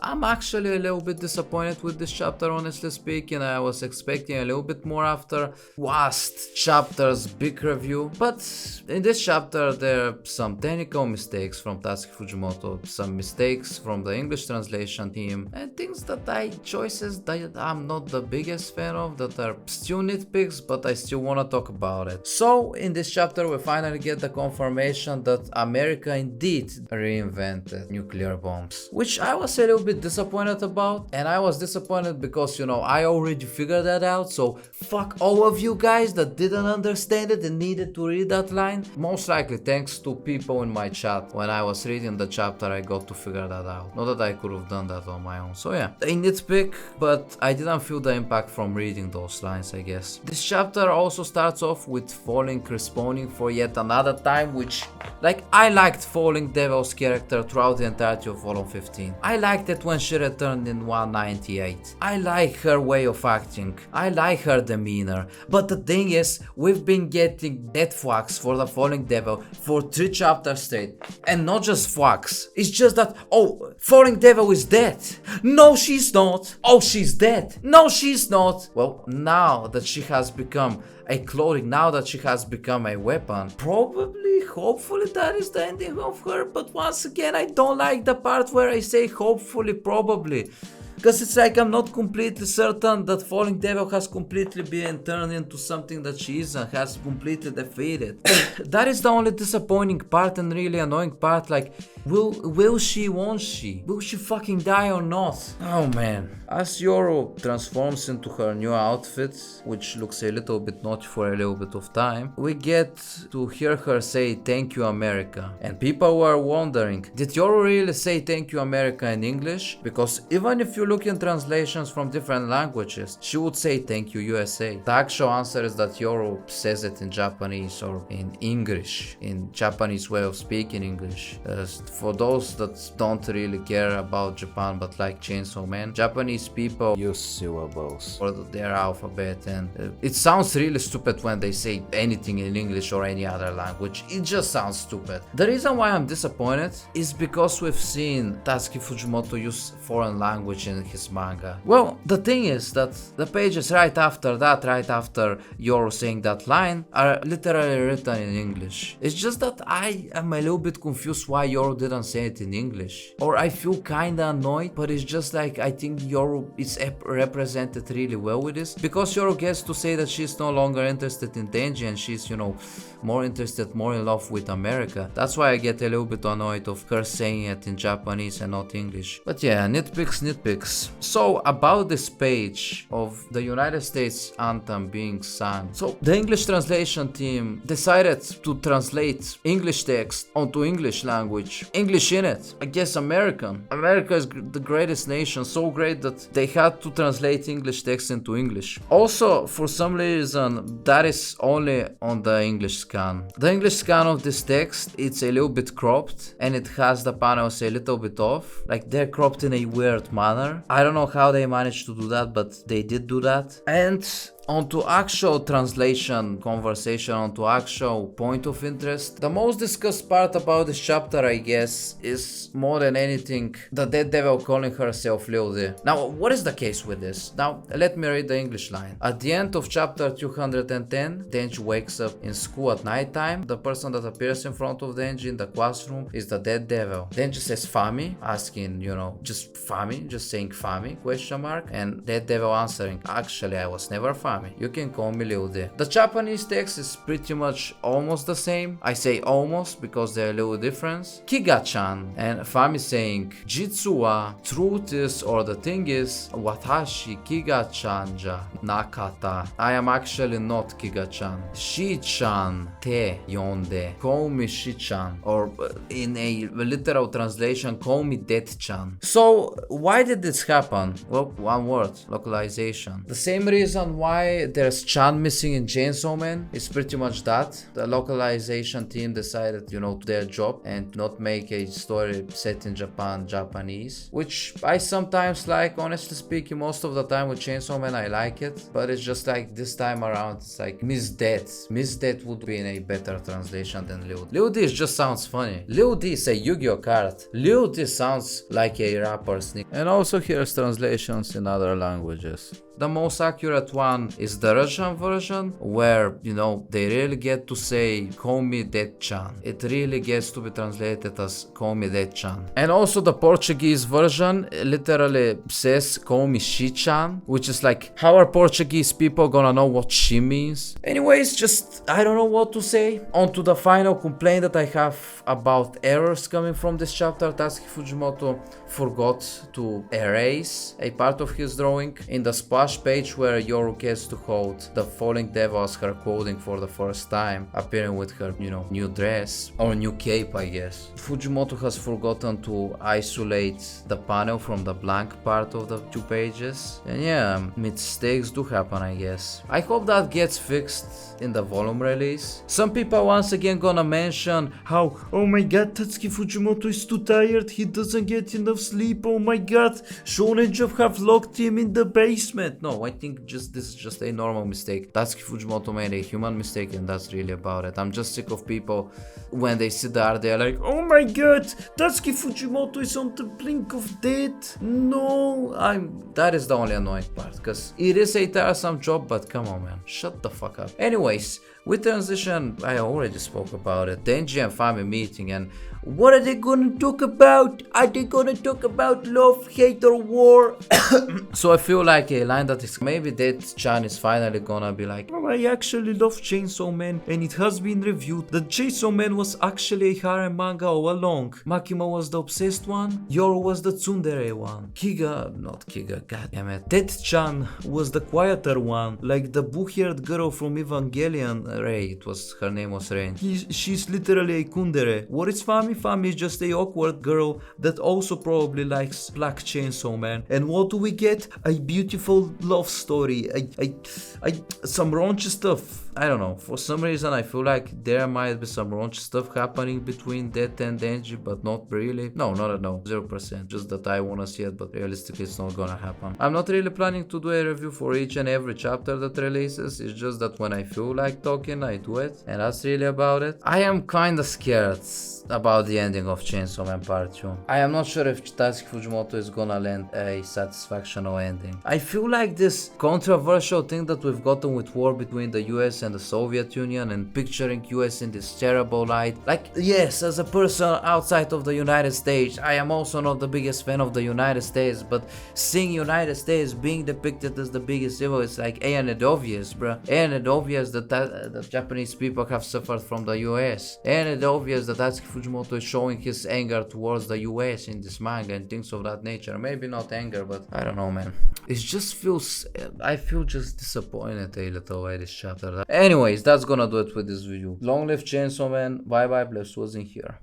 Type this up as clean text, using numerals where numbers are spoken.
I'm actually a little bit disappointed with this chapter, honestly speaking. I was expecting a little bit more after last chapter's big review. But in this chapter there are some technical mistakes from Tatsuki Fujimoto, some mistakes from the English translation team, and things choices that I'm not the biggest fan of, that are still nitpicks, but I still wanna talk about it. So in this chapter we finally get the confirmation that America indeed reinvented nuclear bombs, which I was a little bit disappointed about, and I was disappointed because, you know, I already figured that out, so fuck all of you guys that didn't understand it and needed to read that line. Most likely thanks to people in my chat. When I was reading the chapter I got to figure that out. Not that I could have done that on my own. So yeah, a nitpick, but I didn't feel the impact from reading those lines, I guess. This chapter also starts off with Falling respawning for yet another time, which, like, I liked Falling Devil's character throughout the entirety of Volume 15. I liked it when she returned in 198. I like her way of acting. I like her demeanor. But the thing is, we've been getting death flags for the Falling Devil for 3 chapters straight. And not just flags. It's just that, oh, Falling Devil is dead. No, she's not. Oh, she's dead. No, she's not. Well, now that she has become a clothing, now that she has become a weapon, probably, hopefully that is the ending of her. But once again, I don't like the part where I say hopefully, probably. Because it's like I'm not completely certain that Falling Devil has completely been turned into something that she isn't, has completely defeated. That is the only disappointing part and really annoying part. Like, will she, won't she? Will she fucking die or not? Oh man. As Yoru transforms into her new outfit, which looks a little bit naughty for a little bit of time, we get to hear her say "Thank you, America." And people were wondering, did Yoru really say "Thank you, America" in English? Because even if you look in translations from different languages, she would say "Thank you, USA." The actual answer is that Yoru says it in Japanese or in English, in Japanese way of speaking English. For those that don't really care about Japan but like Chainsaw Man, Japanese people use syllables for their alphabet, and it sounds really stupid when they say anything in English or any other language. It just sounds stupid. The reason why I'm disappointed is because we've seen Tatsuki Fujimoto use foreign language in his manga. Well, the thing is that the pages right after that, right after Yoru saying that line, are literally written in English. It's just that I am a little bit confused why Yoru didn't say it in English. Or I feel kinda annoyed, but it's just like I think Yoru is represented really well with this. Because Yoru gets to say that she's no longer interested in Denji and she's, you know, more interested, more in love with America. That's why I get a little bit annoyed of her saying it in Japanese and not English. But yeah, nitpicks. So about this page of the United States anthem being sung. So the English translation team decided to translate English text onto English language. English in it. I guess American. America is the greatest nation, so great that they had to translate English text into English. Also, for some reason, that is only on the English scan. The English scan of this text, it's a little bit cropped and it has the panels a little bit off. Like they're cropped in a weird manner. I don't know how they managed to do that, but they did do that. And onto actual translation conversation, onto actual point of interest. The most discussed part about this chapter, I guess, is more than anything the dead devil calling herself Lil D. Now, what is the case with this? Now, let me read the English line. At the end of chapter 210, Denji wakes up in school at night time. The person that appears in front of Denji in the classroom is the dead devil. Denji says Fami, asking, you know, just Fami, just saying Fami, question mark. And dead devil answering, actually, I was never Fami. You can call me Lil D. The Japanese text is pretty much almost the same. I say almost because they're a little different. Kiga-chan and Fami saying Jitsu wa, truth is, or the thing is, watashi Kiga-chan ja nakata. I am actually not Kiga-chan. Shi-chan te yonde. Call me Shi-chan. Or in a literal translation, call me Death-chan. So why did this happen? Well, one word, localization. The same reason why why there's Chan missing in Chainsaw Man. It's pretty much that. The localization team decided, you know, their job and not make a story set in Japan, Japanese. Which I sometimes like, honestly speaking. Most of the time with Chainsaw Man I like it. But it's just like this time around, it's like Miss Death. Miss Death would be in a better translation than Liu D. Liu D just sounds funny. Liu D is a Yu-Gi-Oh card. Liu D sounds like a rapper's nick. And also here's translations in other languages. The most accurate one is the Russian version, where, you know, they really get to say Komi Det-chan. It really gets to be translated as Komi Det-chan. And also the Portuguese version literally says Komi Shi-chan, which is like, how are Portuguese people gonna know what she means? Anyways, just, I don't know what to say. On to the final complaint that I have about errors coming from this chapter. Tatsuki Fujimoto forgot to erase a part of his drawing. In the splash page where Yoru gets to hold the falling devil as her clothing for the first time, appearing with her, you know, new dress or new cape, I guess. Fujimoto has forgotten to isolate the panel from the blank part of the 2 pages. And yeah, mistakes do happen, I guess. I hope that gets fixed in the volume release. Some people once again gonna mention how, oh my god, Tatsuki Fujimoto is too tired, he doesn't get enough sleep, oh my god, Shonen Jump have locked him in the basement. No, I think this is just a normal mistake. Tatsuki Fujimoto made a human mistake and that's really about it. I'm just sick of people when they sit there, they're like, oh my god, Tatsuki Fujimoto is on the brink of death. No, that is the only annoying part, because it is a tiresome job, but come on man, shut the fuck up. Anyways, with transition, I already spoke about it. Denji and Fami meeting, and what are they gonna talk about? Are they gonna talk about love, hate, or war? So I feel like a line that is maybe that Chan is finally gonna be like, oh, I actually love Chainsaw Man, and it has been reviewed that Chainsaw Man was actually a harem manga all along. Makima was the obsessed one, Yoru was the tsundere one, not Kiga, goddammit, Tet-chan was the quieter one, like the blue-haired girl from Evangelion. Rei, her name was Rei. She's literally a kundere. What is Fami? Fami is just a awkward girl that also probably likes Black Chainsaw Man. And what do we get? A beautiful love story. Some raunchy stuff. I don't know, for some reason I feel like there might be some raunchy stuff happening between Det and Denji, but not really. No, not at all, 0%. Just that I wanna see it, but realistically it's not gonna happen. I'm not really planning to do a review for each and every chapter that releases. It's just that when I feel like talking, I do it, and that's really about it. I am kinda scared about the ending of Chainsaw Man Part 2. I am not sure if Tatsuki Fujimoto is gonna land a satisfactional ending. I feel like this controversial thing that we've gotten with war between the US and the Soviet Union and picturing US in this terrible light. Like, yes, as a person outside of the United States, I am also not the biggest fan of the United States, but seeing United States being depicted as the biggest evil, it's like, ain't it obvious, bruh? Ain't it obvious that the Japanese people have suffered from the US? Ain't it obvious that Tatsuki Fujimoto is showing his anger towards the US in this manga and things of that nature? Maybe not anger, but I don't know, man. It just feels, I feel just disappointed a little by this chapter. Anyways, that's gonna do it with this video. Long live Chainsaw Man. Bye bye, Bless was in here.